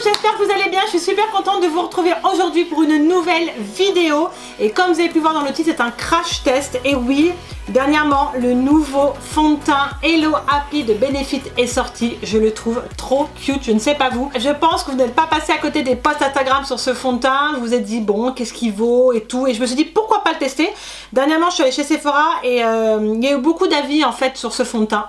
j'espère que vous allez bien, je suis super contente de vous retrouver aujourd'hui pour une nouvelle vidéo. Et comme vous avez pu voir dans le titre, c'est un crash test. Et oui, dernièrement, le nouveau fond de teint Hello Happy de Benefit est sorti. Je le trouve trop cute, je ne sais pas vous. Je pense que vous n'êtes pas passé à côté des posts Instagram sur ce fond de teint. Vous vous êtes dit, bon, qu'est-ce qu'il vaut et tout. Et je me suis dit, pourquoi pas le tester. Dernièrement, je suis allée chez Sephora et il y a eu beaucoup d'avis en fait sur ce fond de teint.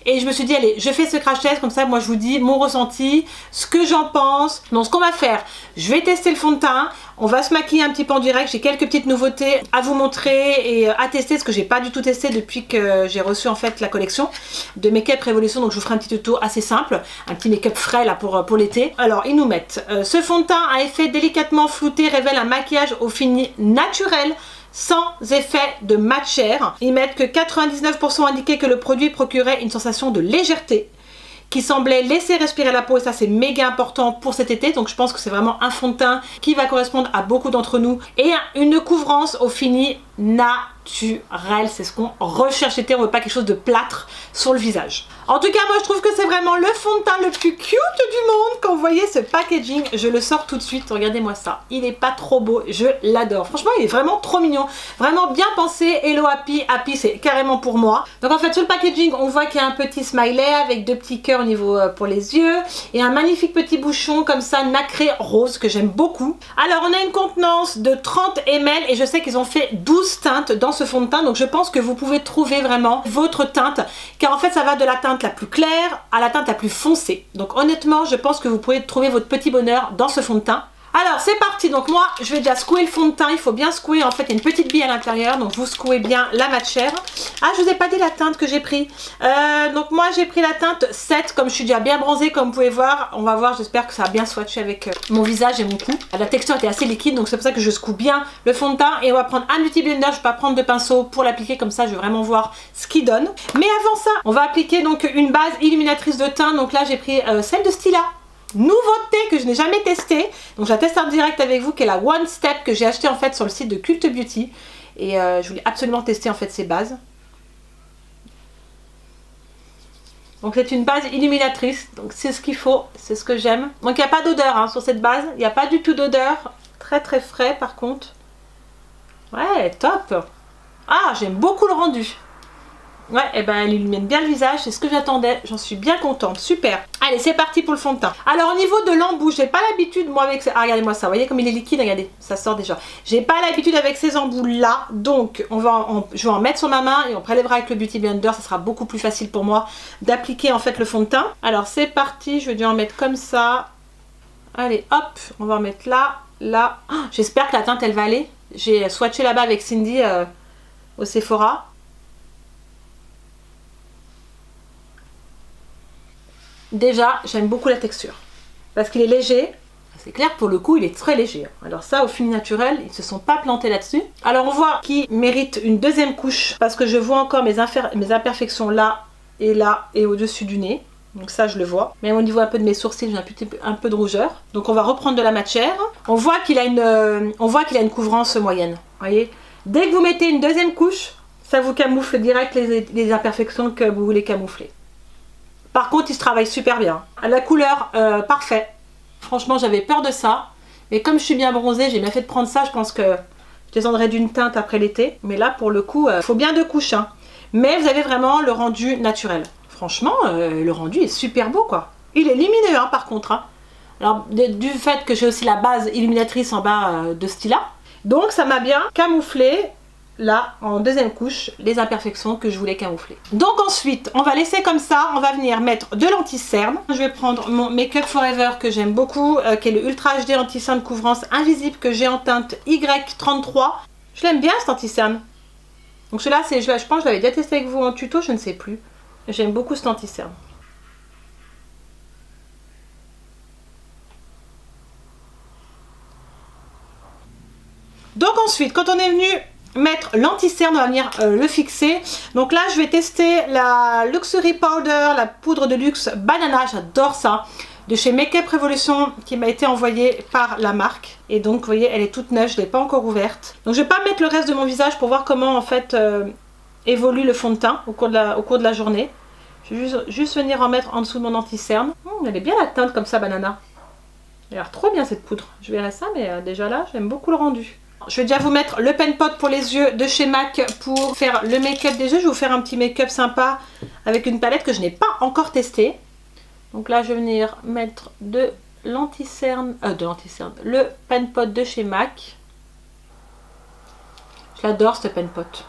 Et je me suis dit, allez, je fais ce crash test, comme ça, moi je vous dis mon ressenti, ce que j'en pense. Donc ce qu'on va faire, je vais tester le fond de teint, on va se maquiller un petit peu en direct, j'ai quelques petites nouveautés à vous montrer et à tester, ce que j'ai pas du tout testé depuis que j'ai reçu en fait la collection de Make-up Révolution. Donc je vous ferai un petit tuto assez simple, un petit make-up frais là pour l'été. Alors ils nous mettent, ce fond de teint à effet délicatement flouté révèle un maquillage au fini naturel, sans effet de matière. Ils mettent que 99% indiquaient que le produit procurait une sensation de légèreté qui semblait laisser respirer la peau, et ça c'est méga important pour cet été. Donc je pense que c'est vraiment un fond de teint qui va correspondre à beaucoup d'entre nous, et une couvrance au fini naturel, c'est ce qu'on recherche l'été. On veut pas quelque chose de plâtre sur le visage. En tout cas, moi je trouve que c'est vraiment le fond de teint le plus cute du monde. Quand vous voyez ce packaging, je le sors tout de suite, regardez-moi ça, il est pas trop beau, je l'adore, franchement il est vraiment trop mignon, vraiment bien pensé. Hello Happy, Happy c'est carrément pour moi. Donc en fait sur le packaging on voit qu'il y a un petit smiley avec deux petits cœurs au niveau pour les yeux et un magnifique petit bouchon comme ça nacré rose que j'aime beaucoup. Alors on a une contenance de 30 ml et je sais qu'ils ont fait 12 teintes dans ce fond de teint, donc je pense que vous pouvez trouver vraiment votre teinte, car en fait ça va de la teinte la plus claire à la teinte la plus foncée. Donc honnêtement je pense que vous pouvez trouver votre petit bonheur dans ce fond de teint. Alors c'est parti, donc moi je vais déjà secouer le fond de teint, il faut bien secouer, en fait il y a une petite bille à l'intérieur, donc vous secouez bien la matière. Ah, je vous ai pas dit la teinte que j'ai pris, donc moi j'ai pris la teinte 7, comme je suis déjà bien bronzée comme vous pouvez voir. On va voir, j'espère que ça va bien swatcher avec mon visage et mon cou. La texture était assez liquide, donc c'est pour ça que je secoue bien le fond de teint. Et on va prendre un beauty blender, je vais pas prendre de pinceau pour l'appliquer, comme ça je vais vraiment voir ce qu'il donne. Mais avant ça, on va appliquer donc une base illuminatrice de teint, donc là j'ai pris celle de Stila. Nouveauté que je n'ai jamais testée, donc je la teste en direct avec vous, qui est la One Step que j'ai acheté en fait sur le site de Cult Beauty, et je voulais absolument tester en fait ces bases. Donc c'est une base illuminatrice, donc c'est ce qu'il faut, c'est ce que j'aime. Donc il n'y a pas d'odeur hein, sur cette base, il n'y a pas du tout d'odeur, très très frais par contre. Ouais, top. Ah, j'aime beaucoup le rendu. Ouais, et ben elle illumine bien le visage, c'est ce que j'attendais, j'en suis bien contente, super. Allez, c'est parti pour le fond de teint. Alors au niveau de l'embout, j'ai pas l'habitude moi avec... Ah, regardez-moi ça, vous voyez comme il est liquide, regardez, ça sort déjà. J'ai pas l'habitude avec ces embouts là, donc je vais en mettre sur ma main et on prélèvera avec le Beauty Blender, ça sera beaucoup plus facile pour moi d'appliquer en fait le fond de teint. Alors c'est parti, je vais dû en mettre comme ça. Allez, hop, on va en mettre là, là. Oh, j'espère que la teinte elle va aller. J'ai swatché là-bas avec Cindy au Sephora. Déjà, j'aime beaucoup la texture parce qu'il est léger. C'est clair, pour le coup, il est très léger. Alors ça, au fini naturel, ils ne se sont pas plantés là-dessus. Alors on voit qu'il mérite une deuxième couche parce que je vois encore mes imperfections là et au-dessus du nez. Donc ça, je le vois. Même au niveau un peu de mes sourcils, j'ai un peu de rougeur. Donc on va reprendre de la matière. On voit qu'il a une couvrance moyenne. Vous voyez, dès que vous mettez une deuxième couche, ça vous camoufle direct les imperfections que vous voulez camoufler. Par contre, il se travaille super bien. La couleur, parfait. Franchement, j'avais peur de ça. Mais comme je suis bien bronzée, j'ai bien fait de prendre ça. Je pense que je descendrai d'une teinte après l'été. Mais là, pour le coup, il faut bien deux couches. Hein. Mais vous avez vraiment le rendu naturel. Franchement, le rendu est super beau, quoi. Il est lumineux, hein, par contre. Hein. Alors, du fait que j'ai aussi la base illuminatrice en bas de Stila. Donc, ça m'a bien camouflé... là en deuxième couche les imperfections que je voulais camoufler. Donc ensuite on va laisser comme ça, on va venir mettre de l'anti-cerne. Je vais prendre mon Make Up Forever que j'aime beaucoup, qui est le Ultra HD anti-cerne couvrance invisible que j'ai en teinte Y33. Je l'aime bien cet anti-cerne. Donc celui-là, je pense que je l'avais déjà testé avec vous en tuto, je ne sais plus. J'aime beaucoup cet anti-cerne. Donc ensuite, quand on est venu mettre l'anti-cerne, on va venir le fixer. Donc là je vais tester la Luxury Powder, la poudre de luxe banana, j'adore ça, de chez Make-up Révolution, qui m'a été envoyée par la marque. Et donc vous voyez, elle est toute neuve, je ne l'ai pas encore ouverte. Donc je vais pas mettre le reste de mon visage pour voir comment en fait évolue le fond de teint au cours de la journée. Je vais juste venir en mettre en dessous de mon anti-cerne. Elle est bien la teinte comme ça, banana. Elle a l'air trop bien cette poudre. Je verrai ça, mais déjà là, j'aime beaucoup le rendu. Je vais déjà vous mettre le pen pot pour les yeux de chez MAC pour faire le make-up des yeux. Je vais vous faire un petit make-up sympa avec une palette que je n'ai pas encore testée. Donc là, je vais venir mettre de l'anti-cerne, le pen pot de chez MAC. Je l'adore ce pen pot.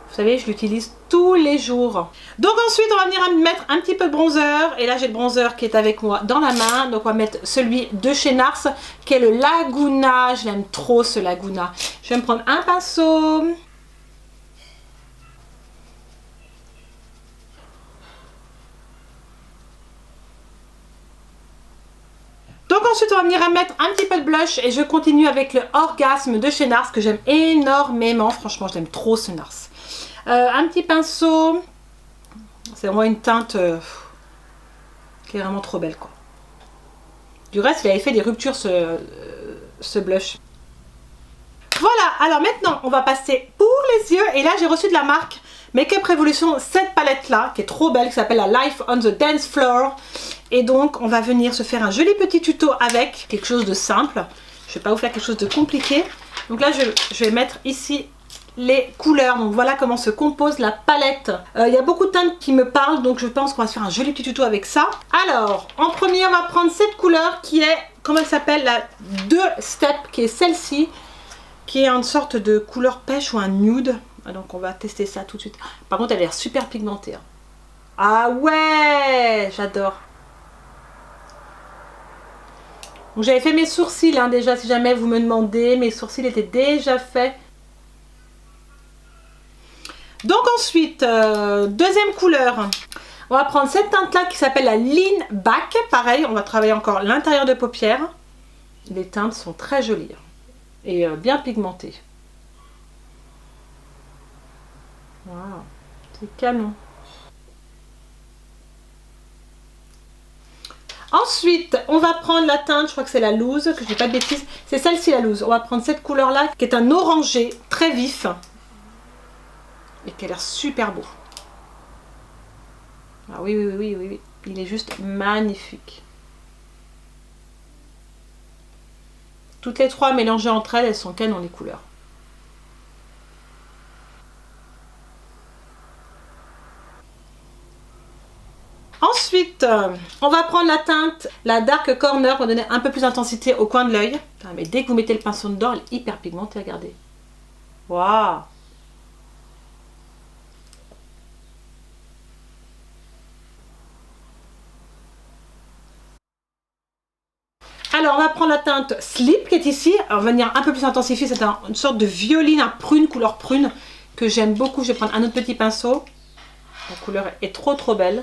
Vous savez, je l'utilise tous les jours. Donc ensuite, on va venir mettre un petit peu de bronzer. Et là, j'ai le bronzer qui est avec moi dans la main. Donc on va mettre celui de chez NARS, qui est le Laguna. Je l'aime trop ce Laguna. Je vais me prendre un pinceau. Donc ensuite, on va venir mettre un petit peu de blush. Et je continue avec le Orgasme de chez NARS, que j'aime énormément. Franchement, je l'aime trop ce NARS. Un petit pinceau, c'est vraiment une teinte qui est vraiment trop belle quoi. Du reste, il avait fait des ruptures ce blush. Voilà, alors maintenant on va passer pour les yeux. Et là j'ai reçu de la marque Makeup Revolution cette palette là qui est trop belle, qui s'appelle la Life on the Dance Floor. Et donc on va venir se faire un joli petit tuto avec quelque chose de simple. Je ne vais pas vous faire quelque chose de compliqué. Donc là je vais mettre ici les couleurs. Donc voilà comment se compose la palette. Il y a beaucoup de teintes qui me parlent, donc je pense qu'on va se faire un joli petit tuto avec ça. Alors en premier on va prendre cette couleur qui est, comment elle s'appelle, la 2 Step, qui est celle-ci, qui est une sorte de couleur pêche ou un nude. Donc on va tester ça tout de suite. Par contre elle a l'air super pigmentée hein. Ah ouais, j'adore. J'avais fait mes sourcils hein, déjà, si jamais vous me demandez, mes sourcils étaient déjà faits. Donc ensuite, deuxième couleur, on va prendre cette teinte là qui s'appelle la Lean Back. Pareil, on va travailler encore l'intérieur de paupières. Les teintes sont très jolies et bien pigmentées. Wow, c'est canon. Ensuite, on va prendre la teinte, je crois que c'est la Loose, que je dis pas de bêtises. C'est celle-ci la Loose. On va prendre cette couleur là qui est un orangé très vif. Et qui a l'air super beau. Ah oui, oui, oui, oui, oui. Il est juste magnifique. Toutes les trois mélangées entre elles, elles sont canon les couleurs. Ensuite, on va prendre la teinte, la Dark Corner, pour donner un peu plus d'intensité au coin de l'œil. Mais dès que vous mettez le pinceau dedans, elle est hyper pigmentée, regardez. Waouh! Alors on va prendre la teinte Sleep qui est ici. Alors, on va venir un peu plus intensifier. C'est une sorte de violine, un prune, couleur prune, que j'aime beaucoup. Je vais prendre un autre petit pinceau. La couleur est trop trop belle.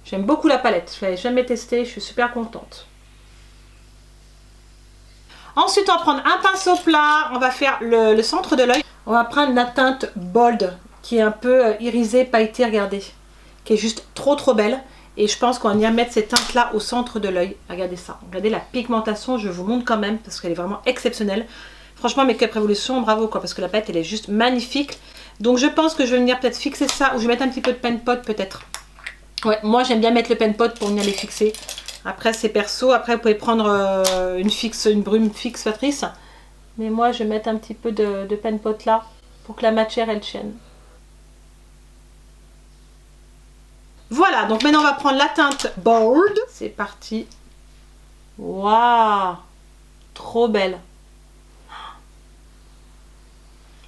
J'aime beaucoup la palette. Je ne l'avais jamais testée. Je suis super contente. Ensuite on va prendre un pinceau plat. On va faire le centre de l'œil. On va prendre la teinte Bold, qui est un peu irisée, pailletée, regardez, qui est juste trop trop belle. Et je pense qu'on va venir mettre ces teintes là au centre de l'œil. Regardez ça, regardez la pigmentation, je vous montre quand même parce qu'elle est vraiment exceptionnelle. Franchement, Makeup Revolution, bravo quoi, parce que la palette elle est juste magnifique. Donc je pense que je vais venir peut-être fixer ça, ou je vais mettre un petit peu de pen pot peut-être. Ouais, moi j'aime bien mettre le pen pot pour venir les fixer. Après c'est perso, après vous pouvez prendre une brume fixatrice. Mais moi je vais mettre un petit peu de pen pot là pour que la matière elle tienne. Voilà, donc maintenant on va prendre la teinte Bold. C'est parti. Waouh, trop belle.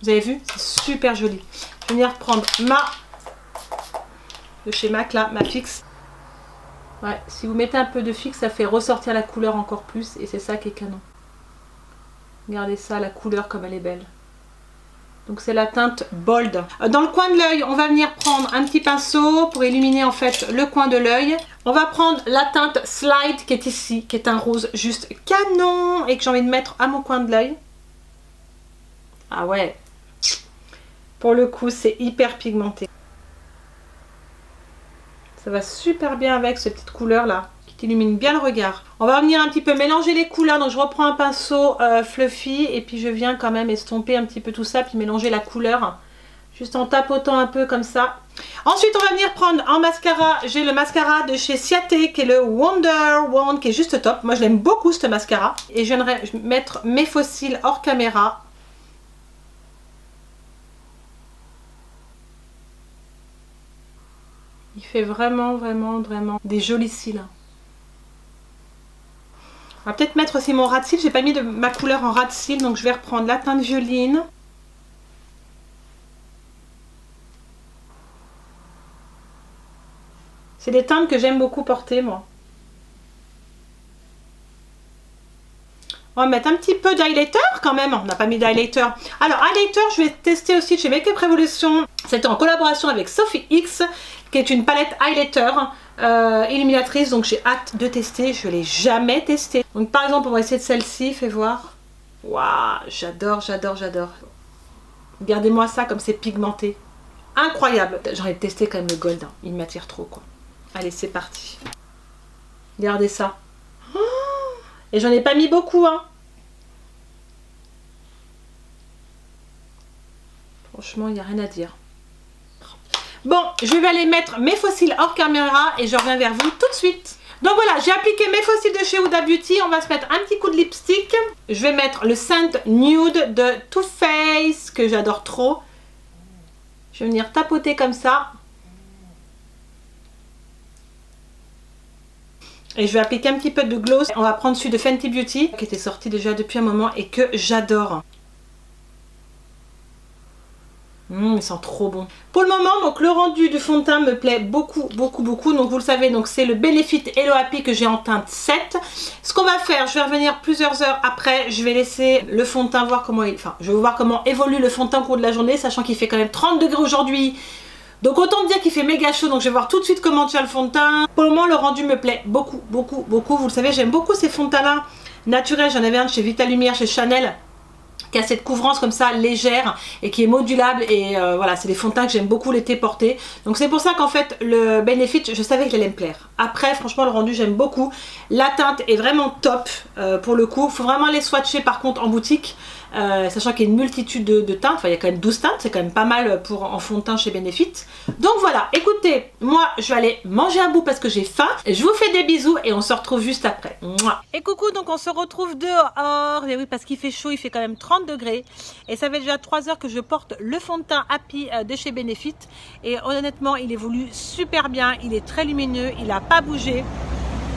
Vous avez vu? C'est super joli. Je vais venir prendre de chez MAC là, ma fixe. Ouais, si vous mettez un peu de fixe, ça fait ressortir la couleur encore plus et c'est ça qui est canon. Regardez ça, la couleur comme elle est belle. Donc c'est la teinte Bold. Dans le coin de l'œil, on va venir prendre un petit pinceau pour illuminer en fait le coin de l'œil. On va prendre la teinte Slide qui est ici, qui est un rose juste canon et que j'ai envie de mettre à mon coin de l'œil. Ah ouais. Pour le coup, c'est hyper pigmenté. Ça va super bien avec cette petite couleur là, qui illumine bien le regard. On va venir un petit peu mélanger les couleurs. Donc je reprends un pinceau fluffy et puis je viens quand même estomper un petit peu tout ça, puis mélanger la couleur. Juste en tapotant un peu comme ça. Ensuite, on va venir prendre en mascara. J'ai le mascara de chez Ciate qui est le Wonder Wand qui est juste top. Moi, je l'aime beaucoup ce mascara. Et je viendrai mettre mes fossiles hors caméra. Il fait vraiment des jolis cils. On va peut-être mettre aussi mon ras de cils. J'ai pas mis de ma couleur en ras de cils, donc je vais reprendre la teinte violine. C'est des teintes que j'aime beaucoup porter, moi. On va mettre un petit peu d'highlighter quand même. On n'a pas mis d'highlighter. Alors, highlighter, je vais tester aussi chez Make Up Revolution. C'était en collaboration avec Sophie X, qui est une palette highlighter illuminatrice. Donc, j'ai hâte de tester. Je ne l'ai jamais testé. Donc, par exemple, on va essayer de celle-ci. Fais voir. Waouh, j'adore. Regardez-moi ça comme c'est pigmenté. Incroyable. J'ai envie de tester quand même le gold. Hein. Il m'attire trop, quoi. Allez, c'est parti. Regardez ça. Et j'en ai pas mis beaucoup, hein. Franchement, il n'y a rien à dire. Bon, je vais aller mettre mes fossiles hors caméra et je reviens vers vous tout de suite. Donc voilà, j'ai appliqué mes fossiles de chez Huda Beauty. On va se mettre un petit coup de lipstick. Je vais mettre le Scent Nude de Too Faced, que j'adore trop. Je vais venir tapoter comme ça. Et je vais appliquer un petit peu de gloss. On va prendre celui de Fenty Beauty, qui était sorti déjà depuis un moment et que j'adore. Il sent trop bon. Pour le moment, donc le rendu du fond de teint me plaît beaucoup. Donc vous le savez, donc c'est le Benefit Hello Happy que j'ai en teinte 7. Ce qu'on va faire, je vais revenir plusieurs heures après. Je vais laisser le fond de teint voir comment il... Enfin, je vais voir comment évolue le fond de teint au cours de la journée, sachant qu'il fait quand même 30 degrés aujourd'hui. Donc autant dire qu'il fait méga chaud, donc je vais voir tout de suite comment tient le fond de teint. Pour le moment, le rendu me plaît beaucoup. Vous le savez, j'aime beaucoup ces fonds de teint là naturels. J'en avais un de chez Vita Lumière, chez Chanel, qui a cette couvrance comme ça légère et qui est modulable. Et voilà, c'est des fonds de teint que j'aime beaucoup l'été porter. Donc c'est pour ça qu'en fait, le Benefit, je savais qu'il allait me plaire. Après, franchement, le rendu, j'aime beaucoup. La teinte est vraiment top pour le coup. Il faut vraiment les swatcher par contre en boutique. Sachant qu'il y a une multitude de teintes, enfin il y a quand même 12 teintes, c'est quand même pas mal pour en fond de teint chez Benefit. Donc voilà, écoutez, moi je vais aller manger un bout parce que j'ai faim. Je vous fais des bisous et on se retrouve juste après. Mouah. Et coucou, donc on se retrouve dehors, et oui parce qu'il fait chaud, il fait quand même 30 degrés. Et ça fait déjà 3 heures que je porte le fond de teint Happy de chez Benefit. Et honnêtement, il évolue super bien, il est très lumineux, il n'a pas bougé.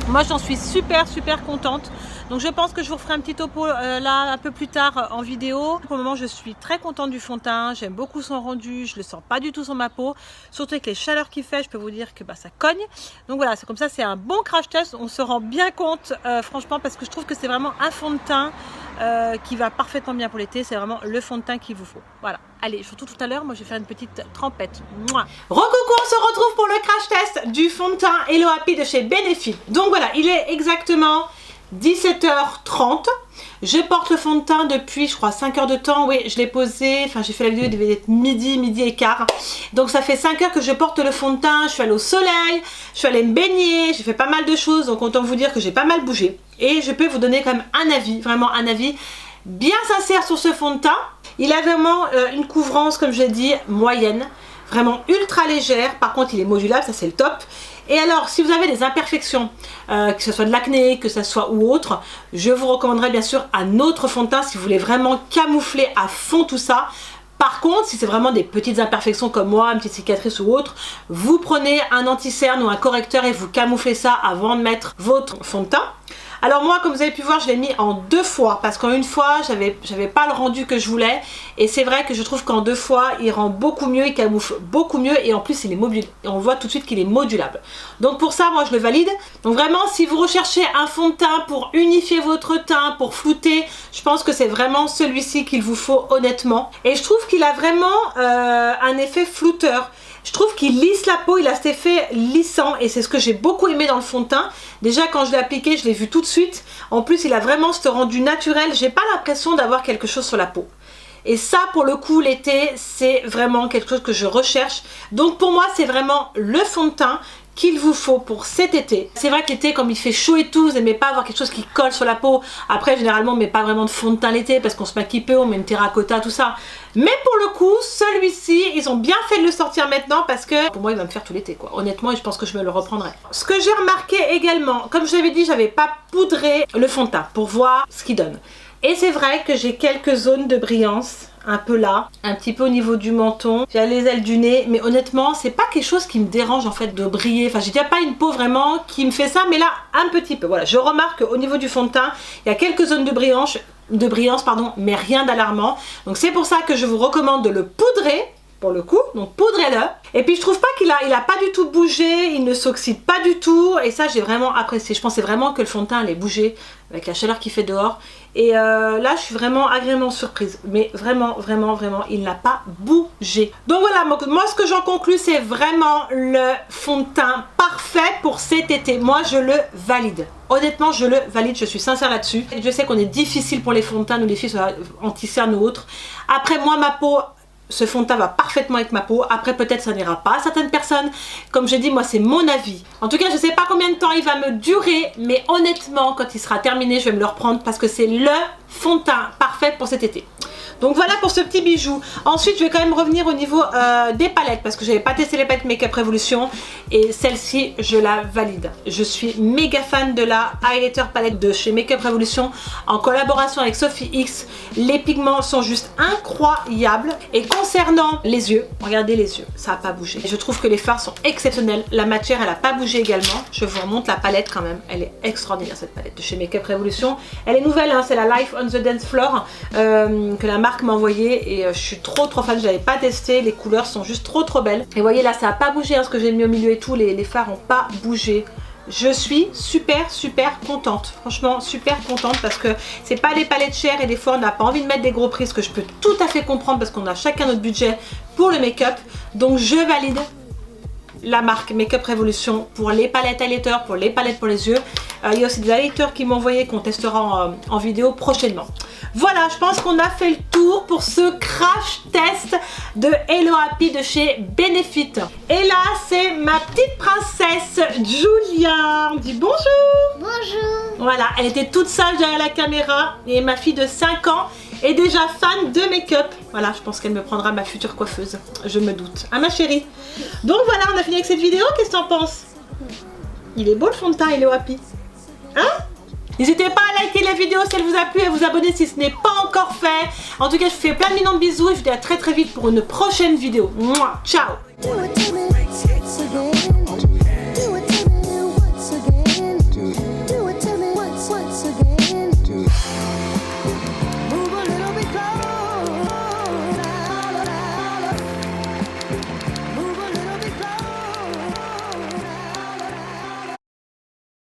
Moi j'en suis super contente. Donc je pense que je vous referai un petit topo là un peu plus tard en vidéo. Pour le moment je suis très contente du fond de teint. J'aime beaucoup son rendu. Je le sens pas du tout sur ma peau. Surtout avec les chaleurs qu'il fait, je peux vous dire que ça cogne. Donc voilà, c'est comme ça, c'est un bon crash test. On se rend bien compte franchement parce que je trouve que c'est vraiment un fond de teint qui va parfaitement bien pour l'été. C'est vraiment le fond de teint qu'il vous faut. Voilà. Allez, surtout tout à l'heure, moi je vais faire une petite trempette. Recoucou, on se retrouve pour le crash test du fond de teint Hello Happy de chez Benefit. Donc voilà, il est exactement 17h30. Je porte le fond de teint depuis je crois 5 heures de temps. Oui, je l'ai posé, enfin j'ai fait la vidéo, il devait être midi et quart. Donc ça fait 5 heures que je porte le fond de teint. Je suis allée au soleil, je suis allée me baigner, j'ai fait pas mal de choses. Donc autant vous dire que j'ai pas mal bougé. Et je peux vous donner quand même un avis, vraiment un avis bien sincère sur ce fond de teint. Il a vraiment une couvrance, comme je l'ai dit, moyenne, vraiment ultra légère. Par contre, il est modulable, ça c'est le top. Et alors, si vous avez des imperfections, que ce soit de l'acné, que ce soit ou autre, je vous recommanderais bien sûr un autre fond de teint si vous voulez vraiment camoufler à fond tout ça. Par contre, si c'est vraiment des petites imperfections comme moi, une petite cicatrice ou autre, vous prenez un anti-cerne ou un correcteur et vous camouflez ça avant de mettre votre fond de teint. Alors moi, comme vous avez pu voir, je l'ai mis en 2 fois parce qu'en une fois, j'avais pas le rendu que je voulais. Et c'est vrai que je trouve qu'en 2 fois, il rend beaucoup mieux, il camoufle beaucoup mieux et en plus, il est modulable. Et on voit tout de suite qu'il est modulable. Donc pour ça, moi, je le valide. Donc vraiment, si vous recherchez un fond de teint pour unifier votre teint, pour flouter, je pense que c'est vraiment celui-ci qu'il vous faut honnêtement. Et je trouve qu'il a vraiment un effet flouteur. Je trouve qu'il lisse la peau, il a cet effet lissant et c'est ce que j'ai beaucoup aimé dans le fond de teint. Déjà quand je l'ai appliqué, je l'ai vu tout de suite. En plus, il a vraiment ce rendu naturel. J'ai pas l'impression d'avoir quelque chose sur la peau. Et ça, pour le coup, l'été, c'est vraiment quelque chose que je recherche. Donc pour moi, c'est vraiment le fond de teint qu'il vous faut pour cet été. C'est vrai que l'été, comme il fait chaud et tout, vous n'aimez pas avoir quelque chose qui colle sur la peau. Après, généralement, on met pas vraiment de fond de teint l'été parce qu'on se maquille peu, on met une terracotta, tout ça. Mais pour le coup, celui-ci, ils ont bien fait de le sortir maintenant parce que pour moi, il va me faire tout l'été, quoi. Honnêtement, je pense que je me le reprendrai. Ce que j'ai remarqué également, comme je l'avais dit, j'avais pas poudré le fond de teint pour voir ce qu'il donne. Et c'est vrai que j'ai quelques zones de brillance, un peu là, un petit peu au niveau du menton, j'ai les ailes du nez, mais honnêtement, c'est pas quelque chose qui me dérange en fait de briller. Enfin, j'ai déjà pas une peau vraiment qui me fait ça, mais là, un petit peu. Voilà, je remarque qu'au niveau du fond de teint, il y a quelques zones de brillance, mais rien d'alarmant. Donc c'est pour ça que je vous recommande de le poudrer. Pour le coup, donc poudrez-le. Et puis je trouve pas qu'il a pas du tout bougé, il ne s'oxyde pas du tout. Et ça j'ai vraiment apprécié. Je pensais vraiment que le fond de teint allait bouger avec la chaleur qu'il fait dehors. Et là je suis vraiment agréablement surprise. Mais vraiment, vraiment, vraiment, il n'a pas bougé. Donc voilà, moi ce que j'en conclus, c'est vraiment le fond de teint parfait pour cet été. Moi je le valide. Honnêtement, je le valide, je suis sincère là-dessus. Je sais qu'on est difficile pour les fonds de teint, nous les filles, anti-cernes ou autres. Après, moi ma peau... Ce fond de teint va parfaitement avec ma peau. Après peut-être ça n'ira pas à certaines personnes. Comme je dis, moi c'est mon avis. En tout cas je sais pas combien de temps il va me durer. Mais honnêtement quand il sera terminé je vais me le reprendre. Parce que c'est le fond de teint parfait pour cet été. Donc voilà pour ce petit bijou. Ensuite je vais quand même revenir au niveau des palettes. Parce que je n'avais pas testé les palettes Make Up Revolution. Et celle-ci je la valide. Je suis méga fan de la Highlighter palette de chez Make Up Revolution. En collaboration avec Sophie X. Les pigments sont juste incroyables. Et concernant les yeux, regardez les yeux, ça n'a pas bougé. Je trouve que les fards sont exceptionnels. La matière elle n'a pas bougé également. Je vous remonte la palette quand même. Elle est extraordinaire cette palette de chez Make Up Revolution. Elle est nouvelle, hein, c'est la Life on the Dance Floor que la marque m'a envoyé et je suis trop fan, je l'avais pas testé, les couleurs sont juste trop belles. Et vous voyez là ça n'a pas bougé, hein, ce que j'ai mis au milieu et tout, les fards n'ont pas bougé. Je suis super contente, franchement super contente parce que c'est pas des palettes chères et des fois on n'a pas envie de mettre des gros prix, ce que je peux tout à fait comprendre parce qu'on a chacun notre budget pour le make-up. Donc je valide la marque Make Up Revolution pour les palettes highlighter, pour les palettes pour les yeux. Il y a aussi des highlighters qui m'ont envoyé qu'on testera en vidéo prochainement. Voilà, je pense qu'on a fait le tour pour ce crash test de Hello Happy de chez Benefit. Et là, c'est ma petite princesse Julia. On dit bonjour. Bonjour. Voilà, elle était toute sage derrière la caméra et ma fille de 5 ans est déjà fan de make-up. Voilà, je pense qu'elle me prendra ma future coiffeuse. Je me doute. Ah ma chérie. Donc voilà, on a fini avec cette vidéo. Qu'est-ce que t'en penses? Il est beau le fond de teint Hello Happy. Hein? N'hésitez pas à liker la vidéo si elle vous a plu et à vous abonner si ce n'est pas encore fait. En tout cas, je vous fais plein de millions de bisous et je vous dis à très vite pour une prochaine vidéo. Mouah, ciao.